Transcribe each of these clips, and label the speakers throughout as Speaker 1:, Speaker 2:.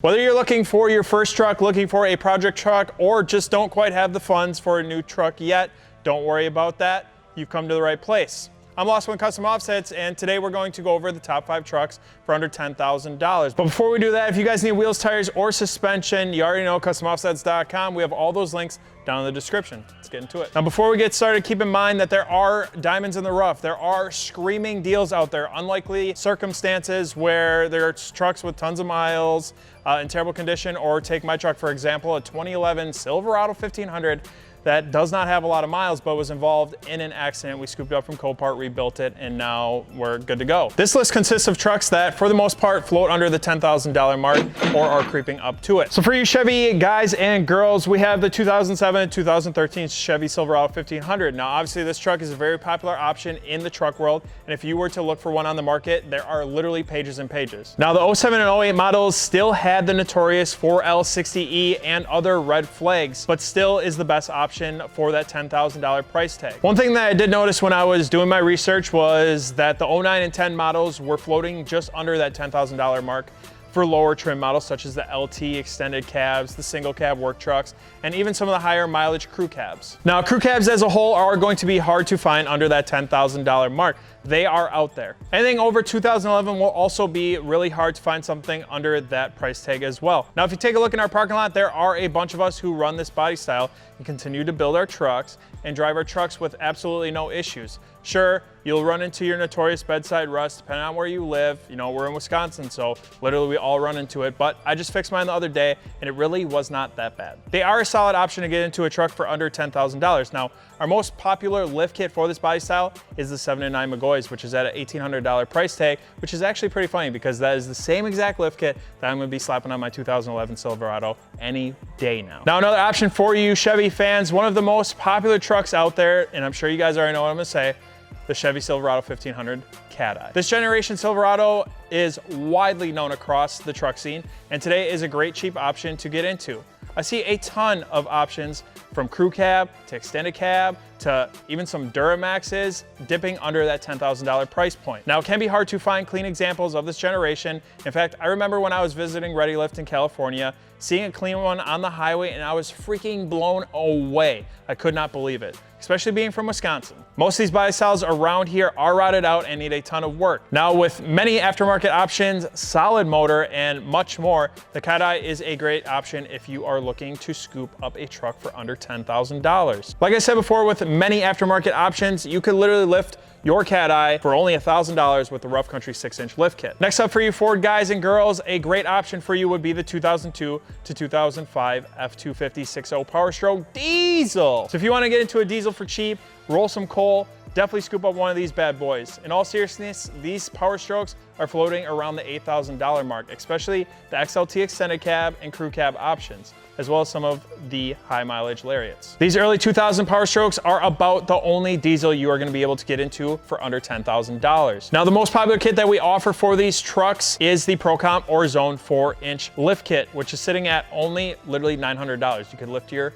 Speaker 1: Whether you're looking for your first truck, looking for a project truck, or just don't quite have the funds for a new truck yet, don't worry about that. You've come to the right place. I'm Lawson with Custom Offsets, and today we're going to go over the top 5 trucks for under $10,000. But before we do that, if you guys need wheels, tires, or suspension, you already know CustomOffsets.com. We have all those links down in the description. Let's get into it. Now, before we get started, keep in mind that there are diamonds in the rough. There are screaming deals out there, unlikely circumstances where there's trucks with tons of miles in terrible condition, or take my truck, for example, a 2011 Silverado 1500 that does not have a lot of miles, but was involved in an accident. We scooped it up from Copart, rebuilt it, and now we're good to go. This list consists of trucks that, for the most part, float under the $10,000 mark or are creeping up to it. So for you Chevy guys and girls, we have the 2007 and 2013 Chevy Silverado 1500. Now, obviously, this truck is a very popular option in the truck world, and if you were to look for one on the market, there are literally pages and pages. Now, the 07 and 08 models still had the notorious 4L60E and other red flags, but still is the best option for that $10,000 price tag. One thing that I did notice when I was doing my research was that the 09 and 10 models were floating just under that $10,000 mark for lower trim models such as the LT extended cabs, the single cab work trucks, and even some of the higher mileage crew cabs. Now, crew cabs as a whole are going to be hard to find under that $10,000 mark. They are out there. Anything over 2011 will also be really hard to find something under that price tag as well. Now, if you take a look in our parking lot, there are a bunch of us who run this body style and continue to build our trucks and drive our trucks with absolutely no issues. Sure, you'll run into your notorious bedside rust depending on where you live. You know, we're in Wisconsin, so literally we all run into it, but I just fixed mine the other day and it really was not that bad. They are a solid option to get into a truck for under $10,000. Now, our most popular lift kit for this body style is the 7 and 9 McGoys, which is at an $1,800 price tag, which is actually pretty funny because that is the same exact lift kit that I'm gonna be slapping on my 2011 Silverado any day now. Now, another option for you Chevy fans, one of the most popular trucks out there, and I'm sure you guys already know what I'm gonna say, the Chevy Silverado 1500 Cat Eye. This generation Silverado is widely known across the truck scene, and today is a great cheap option to get into. I see a ton of options from crew cab to extended cab to even some Duramaxes dipping under that $10,000 price point. Now, it can be hard to find clean examples of this generation. In fact, I remember when I was visiting Ready Lift in California, seeing a clean one on the highway, and I was freaking blown away. I could not believe it, especially being from Wisconsin. Most of these body styles around here are rotted out and need a ton of work. Now, with many aftermarket options, solid motor, and much more, the Cat Eye is a great option if you are looking to scoop up a truck for under $10,000. Like I said before, with many aftermarket options, you could literally lift your Cat Eye for only $1,000 with the Rough Country 6-inch lift kit. Next up for you Ford guys and girls, a great option for you would be the 2002 to 2005 F-250 6.0 Power Stroke diesel. So if you want to get into a diesel for cheap, roll some coal, definitely scoop up one of these bad boys. In all seriousness, these Power Strokes are floating around the $8,000 mark, especially the XLT extended cab and crew cab options, as well as some of the high mileage Lariats. These early 2000 Power Strokes are about the only diesel you are gonna be able to get into for under $10,000. Now, the most popular kit that we offer for these trucks is the ProComp or Zone 4-inch lift kit, which is sitting at only literally $900. You could lift your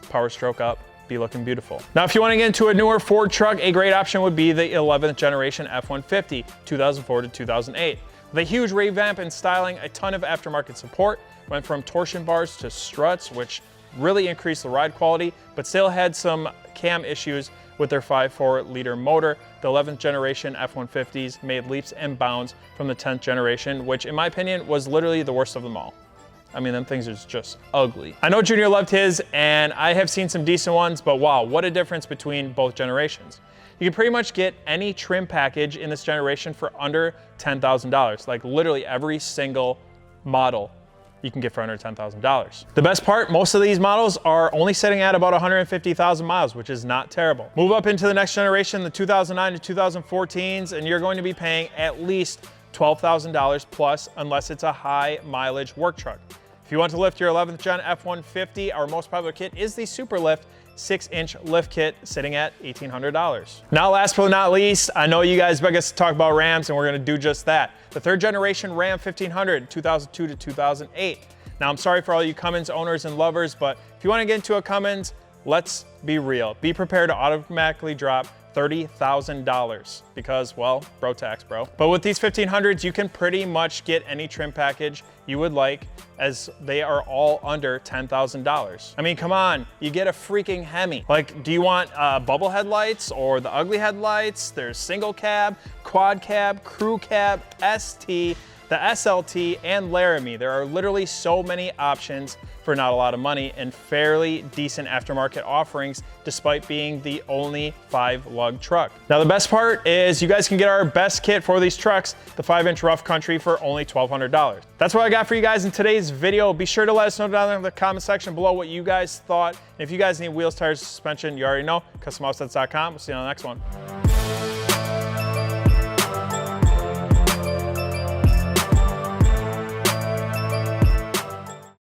Speaker 1: Power Stroke up, be looking beautiful. Now, if you want to get into a newer Ford truck, a great option would be the 11th generation F-150, 2004 to 2008. With a huge revamp and styling, a ton of aftermarket support, went from torsion bars to struts, which really increased the ride quality, but still had some cam issues with their 5.4 liter motor. The 11th generation F-150s made leaps and bounds from the 10th generation, which in my opinion was literally the worst of them all. I mean, them things are just ugly. I know Junior loved his, and I have seen some decent ones, but wow, what a difference between both generations. You can pretty much get any trim package in this generation for under $10,000. Like literally every single model you can get for under $10,000. The best part, most of these models are only sitting at about 150,000 miles, which is not terrible. Move up into the next generation, the 2009 to 2014s, and you're going to be paying at least $12,000 plus unless it's a high mileage work truck. If you want to lift your 11th gen F-150, our most popular kit is the Super Lift 6-inch lift kit sitting at $1,800. Now, last but not least, I know you guys beg us to talk about Rams, and we're gonna do just that. The 3rd generation Ram 1500, 2002 to 2008. Now, I'm sorry for all you Cummins owners and lovers, but if you wanna get into a Cummins, let's be real. Be prepared to automatically drop $30,000 because, well, bro tax, bro. But with these 1500s, you can pretty much get any trim package you would like, as they are all under $10,000. I mean, come on, you get a freaking Hemi. Like, do you want bubble headlights or the ugly headlights? There's single cab, quad cab, crew cab, ST, the SLT, and Laramie. There are literally so many options for not a lot of money and fairly decent aftermarket offerings, despite being the only 5-lug truck. Now, the best part is you guys can get our best kit for these trucks, the 5-inch Rough Country, for only $1,200. That's what I got for you guys in today's video. Be sure to let us know down in the comment section below what you guys thought. And if you guys need wheels, tires, suspension, you already know, customoffsets.com. We'll see you on the next one.